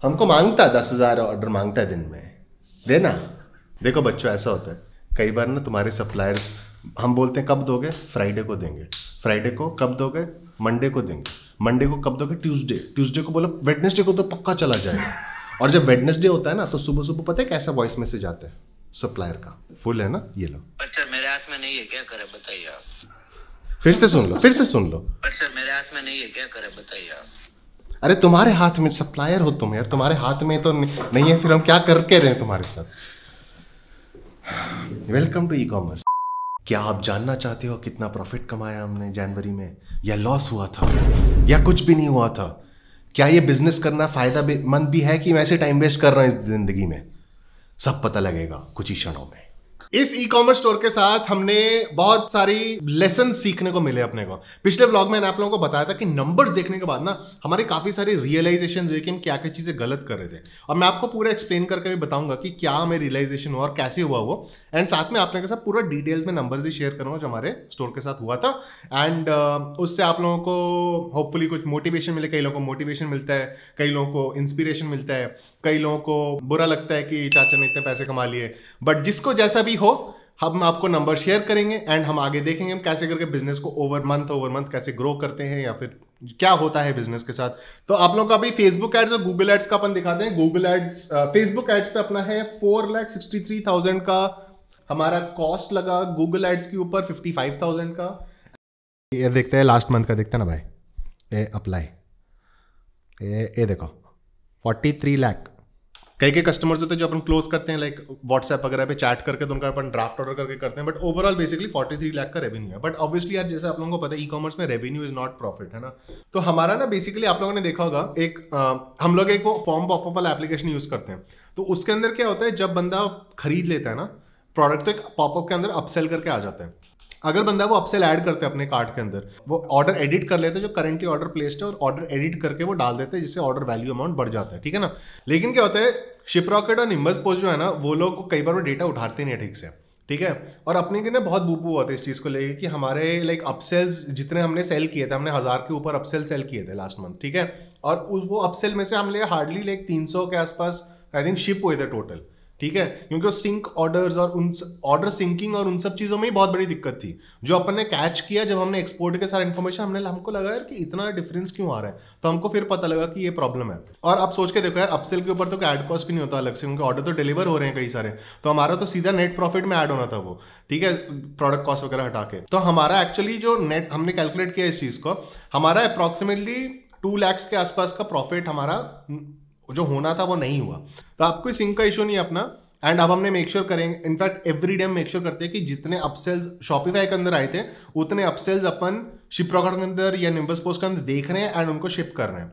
हमको मांगता है 10,000 ऑर्डर मांगता है दिन में, देना। देखो बच्चों, ऐसा होता है कई बार ना, तुम्हारे सप्लायर्स हम बोलते हैं कब दोगे, फ्राइडे को देंगे, फ्राइडे को कब दोगे, मंडे को देंगे, मंडे को कब दोगे, ट्यूसडे, ट्यूसडे को बोलो वेडनेसडे को तो पक्का चला जाएगा। और जब वेडनेसडे होता है ना तो सुबह सुबह पता है कैसा वॉइस मैसेज आता है सप्लायर का, फुल है ना, ये लो। पर सर मेरे हाथ में नहीं है, क्या करे बताइए आप। फिर से सुन लो, फिर से सुन लो। पर सर मेरे हाथ में नहीं है, क्या करे बताइए आप। अरे तुम्हारे हाथ में, सप्लायर हो तुम यार, तुम्हारे हाथ में तो नहीं है, फिर हम क्या करके रहे तुम्हारे साथ। Welcome to e commerce. क्या आप जानना चाहते हो कितना प्रॉफिट कमाया हमने जनवरी में, या लॉस हुआ था, या कुछ भी नहीं हुआ था? क्या ये बिजनेस करना फायदेमंद भी है कि मैं ऐसे टाइम वेस्ट कर रहा हूं इस जिंदगी में? सब पता लगेगा कुछ ही क्षणों में। इस ई कॉमर्स स्टोर के साथ हमने बहुत सारी लेसन सीखने को मिले अपने को। पिछले व्लॉग में मैंने आप लोगों को बताया था कि नंबर्स देखने के बाद ना हमारी काफी सारी रियलाइजेशन हुई कि हम क्या क्या चीजें गलत कर रहे थे, और मैं आपको पूरा एक्सप्लेन करके भी बताऊंगा कि क्या हमें रियलाइजेशन हुआ और कैसे हुआ वो। एंड साथ में आपने के साथ पूरा डिटेल्स में नंबर्स भी शेयर करूंगा जो हमारे स्टोर के साथ हुआ था। एंड उससे आप लोगों को होपफुली कुछ मोटिवेशन मिले। कई लोगों को मोटिवेशन मिलता है, कई लोगों को इंस्पिरेशन मिलता है, कई लोगों को बुरा लगता है कि चाचा ने इतने पैसे कमा लिए। बट जिसको जैसा भी हो, हम आपको नंबर शेयर करेंगे एंड हम आगे देखेंगे हम कैसे करके बिजनेस को ओवर मंथ कैसे ग्रो करते हैं, या फिर क्या होता है बिजनेस के साथ। तो आप लोगों का अभी फेसबुक एड्स और गूगल एड्स का अपन दिखाते हैं। गूगल एड्स, फेसबुक एड्स पे अपना है 4,63,000 का हमारा कॉस्ट लगा, गूगल एड्स के ऊपर 55,000 का। ये देखते हैं लास्ट मंथ का, देखते हैं ना भाई, ये अप्लाई, ये देखो 43 लाख। कई कस्टमर्स होते हैं जो अपन क्लोज करते हैं लाइक व्हाट्सएप वगैरह पे चैट करके, तो उनका अपन ड्राफ्ट ऑर्डर करके करते हैं। बट ओवरऑल बेसिकली 43 लाख का रेवेन्यू है। बट ऑब्वियसली यार, जैसे आप लोगों को पता है ई कॉमर्स में रेवेन्यू इज नॉट प्रॉफिट, है ना। तो हमारा ना बेसिकली आप लोगों ने देखा होगा हम लोग एक वो फॉर्म पॉपअप वाला एप्लीकेशन यूज करते हैं। तो उसके अंदर क्या होता है, जब बंदा खरीद लेता है ना प्रोडक्ट, तो एक पॉपअप के अंदर अपसेल करके आ जाता है। अगर बंदा वो अपसेल ऐड करते हैं अपने कार्ट के अंदर, वो ऑर्डर एडिट कर लेते हैं जो करंटली ऑर्डर प्लेस्ड है, और ऑर्डर एडिट करके वो डाल देते हैं, जिससे ऑर्डर वैल्यू अमाउंट बढ़ जाता है, ठीक है ना। लेकिन क्या होता है, शिपरॉकेट और निम्बस पोस्ट जो है ना, वो लोग कई बार वो डेटा उठाते नहीं है ठीक से, ठीक है। और अपने के ना बहुत बूबू होते हैं इस चीज़ को लेके कि हमारे लाइक अपसेल्स जितने हमने सेल किए थे, हमने 1000 के ऊपर अपसेल सेल किए थे लास्ट मंथ, ठीक है। और वो अपसेल में से हमने हार्डली लाइक 300 के आसपास आई थिंक शिप हुए थे टोटल, ठीक है। क्योंकि वो सिंक ऑर्डर्स और उन ऑर्डर सिंकिंग और उन सब चीज़ों में ही बहुत बड़ी दिक्कत थी, जो अपन ने कैच किया जब हमने एक्सपोर्ट के सारे इन्फॉर्मेशन हमको लगा यार कि इतना डिफरेंस क्यों आ रहा है। तो हमको फिर पता लगा कि ये प्रॉब्लम है। और आप सोच के देखो यार, अपसेल के ऊपर तो एड कॉस्ट भी नहीं होता अलग से, क्योंकि ऑर्डर तो डिलीवर हो रहे हैं कई सारे, तो हमारा तो सीधा नेट प्रॉफिट में ऐड होना था वो, ठीक है, प्रोडक्ट कॉस्ट वगैरह हटा के। तो हमारा एक्चुअली जो नेट हमने कैलकुलेट किया इस चीज़ को, हमारा अप्रॉक्सीमेटली 2 लाख के आसपास का प्रॉफिट हमारा जो होना था वो नहीं हुआ। तो आपको सिंक का इशू नहीं है अपना। एंड अब हमने मेक श्योर करेंगे, इनफैक्ट एवरी डे हम मेक श्योर करते हैं कि जितने अपसेल्स शॉपिफाई के अंदर आए थे, उतने अपसेल्स अपन शिपरॉकेट के अंदर या निम्बस पोस्ट के अंदर देख रहे हैं एंड उनको शिप कर रहे हैं।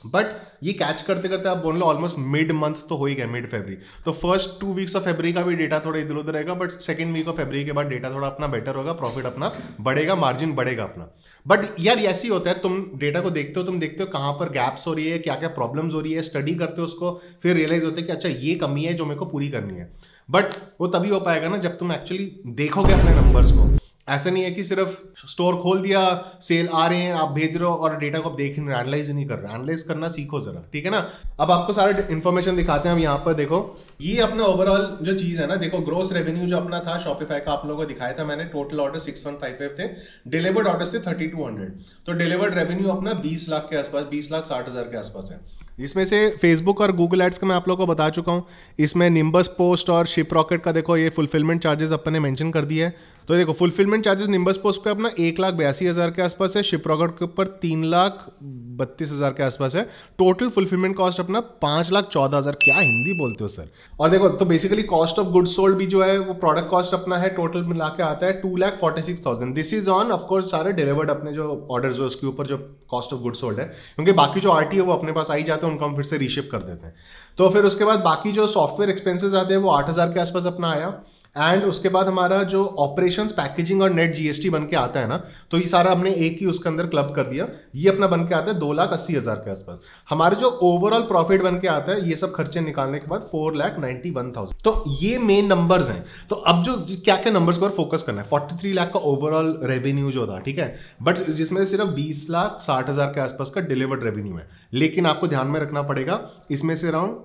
बट ये कैच करते करते आप बोल लो ऑलमोस्ट मिड मंथ तो हो ही गया, मिड फरवरी। तो फर्स्ट 2 वीक्स ऑफ फरवरी का भी डेटा थोड़ा इधर उधर रहेगा, बट सेकंड वीक ऑफ फरवरी के बाद डेटा थोड़ा अपना बेटर होगा, प्रॉफिट अपना बढ़ेगा, मार्जिन बढ़ेगा अपना। बट यार ऐसे ही होता है, तुम डेटा को देखते हो, तुम देखते हो कहाँ पर गैप्स हो रही है, क्या क्या प्रॉब्लम्स हो रही है, स्टडी करते हो उसको, फिर रियलाइज होते है कि अच्छा ये कमी है जो मेरे को पूरी करनी है। बट वो तभी हो पाएगा ना जब तुम एक्चुअली देखोगे अपने नंबर्स को। ऐसा नहीं है कि सिर्फ स्टोर खोल दिया, सेल आ रहे हैं, आप भेज रहे हो और डेटा को आप देख नहीं, एनालाइज नहीं कर रहे। एनालाइज करना सीखो जरा, ठीक है ना। अब आपको सारे इन्फॉर्मेशन दिखाते हैं हम यहाँ पर। देखो ये अपना ओवरऑल जो चीज है ना, देखो ग्रोस रेवेन्यू जो अपना था शॉपिफाई का, आप लोगों को दिखाया था मैंने। टोटल ऑर्डर 6155 थे, डिलीवर्ड ऑर्डर थे 3200। तो डिलीवर्ड रेवेन्यू अपना 20 लाख के आसपास, 20,60,000 के आसपास है। इसमें से फेसबुक और गूगल एड्स का मैं आप लोगों को बता चुका हूँ। इसमें निम्बस पोस्ट और शिपरॉकेट का देखो ये फुलफिलमेंट चार्जेस अपन ने मेंशन कर दिया है। तो देखो फुलफिलमेंट चार्जेस निम्बस पोस्ट पे अपना 1,82,000 के आसपास है, शिपरॉकेट के ऊपर 3,32,000 के आसपास है। टोटल फुलफिलमेंट कॉस्ट अपना 5,14,000। क्या हिंदी बोलते हो सर। और देखो तो basically cost of goods sold भी जो है वो प्रोडक्ट कॉस्ट अपना है, टोटल मिला के आता है 2,46,000। दिस इज ऑन ऑफकोर्स सारे डिलीवर्ड अपने जो ऑर्डर्स है उसके ऊपर जो कॉस्ट ऑफ गुड्स सोल्ड है, क्योंकि बाकी जो आरटी है वो अपने पास आई जाते हैं, उनको हम फिर से रीशिप कर देते हैं। तो फिर उसके बाद बाकी जो सॉफ्टवेयर एक्सपेंसेस आते हैं वो 8,000 के आसपास अपना आया। एंड उसके बाद हमारा जो ऑपरेशंस, पैकेजिंग और नेट जीएसटी बन के आता है ना, तो ये सारा हमने एक ही उसके अंदर क्लब कर दिया। ये अपना बन के आता है 2,80,000 के आसपास। हमारे जो ओवरऑल प्रॉफिट बन के आता है ये सब खर्चे निकालने के बाद 4,91,000। तो ये मेन नंबर्स हैं। तो अब जो क्या क्या नंबर्स पर फोकस करना है, 43 लाख का ओवरऑल रेवेन्यू जो था, ठीक है, बट जिसमें सिर्फ 20,60,000 के आसपास का डिलीवर्ड रेवेन्यू है। लेकिन आपको ध्यान में रखना पड़ेगा, इसमें से अराउंड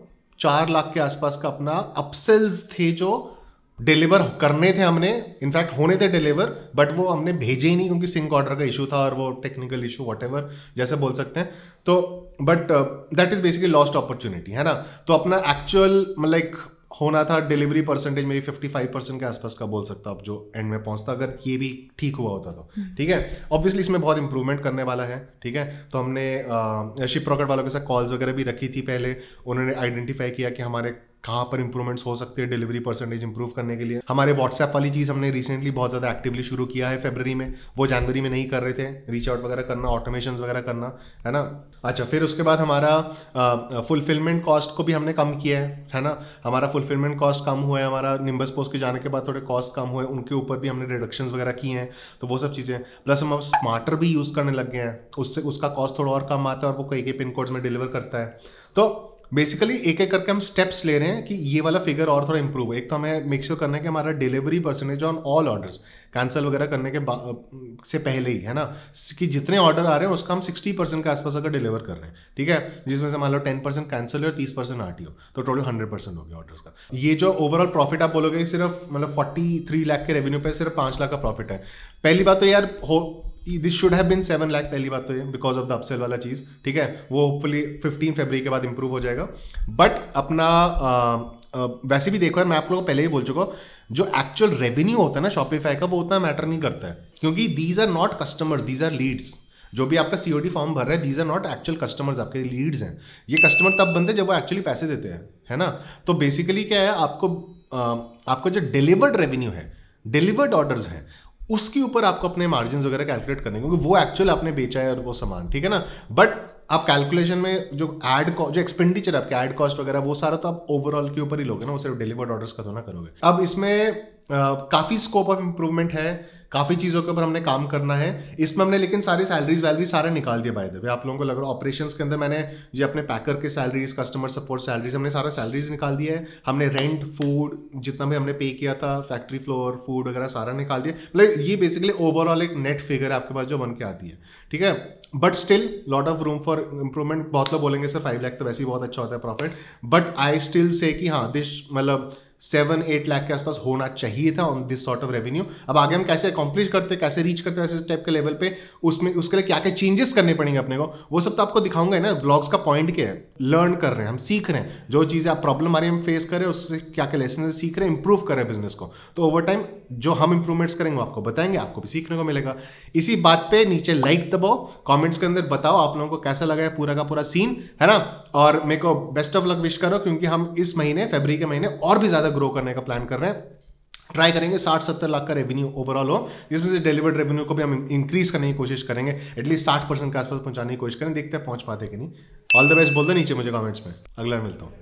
4 लाख के आसपास का अपना अपसेल्स थे जो डिलीवर करने थे हमने, इनफैक्ट होने थे डिलीवर, बट वो हमने भेजे ही नहीं क्योंकि सिंक ऑर्डर का इशू था और वो टेक्निकल इशू व्हाटएवर जैसे बोल सकते हैं। तो but that is basically lost opportunity, है ना। तो अपना एक्चुअल लाइक होना था डिलीवरी परसेंटेज में 55% के आसपास का बोल सकता आप, जो एंड में पहुंचता अगर ये भी ठीक हुआ होता तो, ठीक है। ऑब्वियसली इसमें बहुत इंप्रूवमेंट करने वाला है, ठीक है। तो हमने शिप रॉकेट वालों के साथ कॉल्स वगैरह भी रखी थी पहले, उन्होंने आइडेंटिफाई किया कि हमारे कहाँ पर इंप्रूवमेंट्स हो सकते हैं डिलीवरी परसेंटेज इंप्रूव करने के लिए। हमारे व्हाट्सएप वाली चीज़ हमने रिसेंटली बहुत ज़्यादा एक्टिवली शुरू किया है फरवरी में, वो जनवरी में नहीं कर रहे थे, रीच आउट वगैरह करना, ऑटोमेशन वगैरह करना, है ना। अच्छा, फिर उसके बाद हमारा फुलफिलमेंट कॉस्ट को भी हमने कम किया है ना। हमारा फुलफिलमेंट कॉस्ट कम हुआ है, हमारा निम्बस पोस्ट के जाने के बाद थोड़े कॉस्ट कम हुए, उनके ऊपर भी हमने रिडक्शंस वगैरह किए हैं। तो वो सब चीज़ें, प्लस हम अब स्मार्टर भी यूज़ करने लग गए हैं, उससे उसका कॉस्ट थोड़ा और कम आता है और वो कई पिन कोड्स में डिलीवर करता है। तो बेसिकली एक एक करके हम स्टेप्स ले रहे हैं कि ये वाला फिगर और थोड़ा इंप्रूव हो। एक तो हमें मेक श्योर करना है कि हमारा delivery percentage on all orders cancel वगैरह करने के से पहले ही, है ना, कि जितने ऑर्डर आ रहे हैं उसका हम 60% के आसपास अगर डिलीवर कर रहे हैं, ठीक है, जिसमें से मान लो 10% कैंसिल है और 30% आरटीओ, तो टोटल 100% हो गया ऑर्डर्स का। ये जो ओवरऑल प्रॉफिट आप बोलोगे सिर्फ मतलब 43 लाख के रेवेन्यू पे सिर्फ 5 लाख का प्रॉफिट है। पहली बात तो यार this should have been 7 lakh, पहली बात तो ये बिकॉज ऑफ द अपसेल वाला चीज़, ठीक है, वो होपफुली 15 फरवरी के बाद इंप्रूव हो जाएगा। बट अपना वैसे भी देखो, मैं आप लोगों को पहले ही बोल चुका हूँ, जो एक्चुअल रेवेन्यू होता है ना शॉपिफाई का, वो उतना मैटर नहीं करता है, क्योंकि these are not customers, these are leads. जो भी आपका सीओडी फॉर्म भर रहा है, these are not actual customers, आपके लीड्स हैं। ये कस्टमर तब बनते हैं जब वो एक्चुअली पैसे देते हैं, है ना। तो बेसिकली क्या है, आपको जो डिलीवर्ड रेवेन्यू है, डिलीवर्ड ऑर्डर्स हैं, उसके ऊपर आपको अपने मार्जिन वगैरह कैलकुलेट करने, क्योंकि वो एक्चुअल आपने बेचा है और वो सामान, ठीक है ना। बट आप कैलकुलेशन में जो जो एक्सपेंडिचर है आपके ऐड कॉस्ट वगैरह, वो सारा तो आप ओवरऑल के ऊपर ही लोगे ना, वो सिर्फ डिलीवर्ड ऑर्डर्स का तो ना करोगे। अब इसमें काफ़ी स्कोप ऑफ इंप्रूवमेंट है, काफ़ी चीज़ों के ऊपर हमने काम करना है इसमें हमने, लेकिन सारी सैलरीज वैलरीज सारे निकाल दिए बाय द वे। आप लोगों को लग रहा है ऑपरेशंस के अंदर मैंने ये अपने पैकर के सैलरीज, कस्टमर सपोर्ट सैलरीज, हमने सारा सैलरीज निकाल दिया है। हमने रेंट, फूड जितना भी हमने पे किया था, फैक्ट्री फ्लोर, फूड वगैरह सारा निकाल दिया। मतलब ये बेसिकली ओवरऑल एक नेट फिगर है आपके पास जो बन के आती है, ठीक है। But still lot of room for improvement. बहुत लोग बोलेंगे सर 5 लाख तो वैसे ही बहुत अच्छा होता है profit, but I still say कि हाँ दिस मतलब 7-8 लाख के आसपास होना चाहिए था on this sort of revenue. अब आगे हम कैसे अकॉम्प्लिश करते हैं, कैसे रीच करते हैं ऐसे टाइप के लेवल पे, उसमें उसके लिए क्या क्या चेंजेस करने पड़ेंगे अपने को, वो सब तो आपको दिखाऊंगा ना। व्लॉग्स का पॉइंट क्या है, लर्न कर रहे हैं, हम सीख रहे हैं, जो चीज़ें आप प्रॉब्लम आ रही है हम फेस कर रहे हैं, उससे क्या क्या लेसन सीख रहे हैं, इंप्रूव कर रहे हैं बिजनेस को। तो ओवर टाइम जो हम इंप्रूवमेंट्स करेंगे वो आपको बताएंगे, आपको भी सीखने को मिलेगा। इसी बात पे नीचे लाइक दबाओ, कमेंट्स के अंदर बताओ आप लोगों को कैसा लगा है पूरा का पूरा सीन, है ना। और मेरे को बेस्ट ऑफ लक विश करो, क्योंकि हम इस महीने फरवरी के महीने और भी ज्यादा ग्रो करने का प्लान कर रहे हैं। ट्राई करेंगे 60-70 लाख का रेवेन्यू ओवरऑल हो, जिसमें से डिलीवर्ड रेवेन्यू को भी हम इंक्रीज करने की कोशिश करेंगे, एटलीस्ट 60% के आसपास पहुंचाने की कोशिश करें, देखते हैं पहुंच पाते कि नहीं। ऑल द बेस्ट बोल दो नीचे मुझे कमेंट्स में, अगला मिलता हूँ।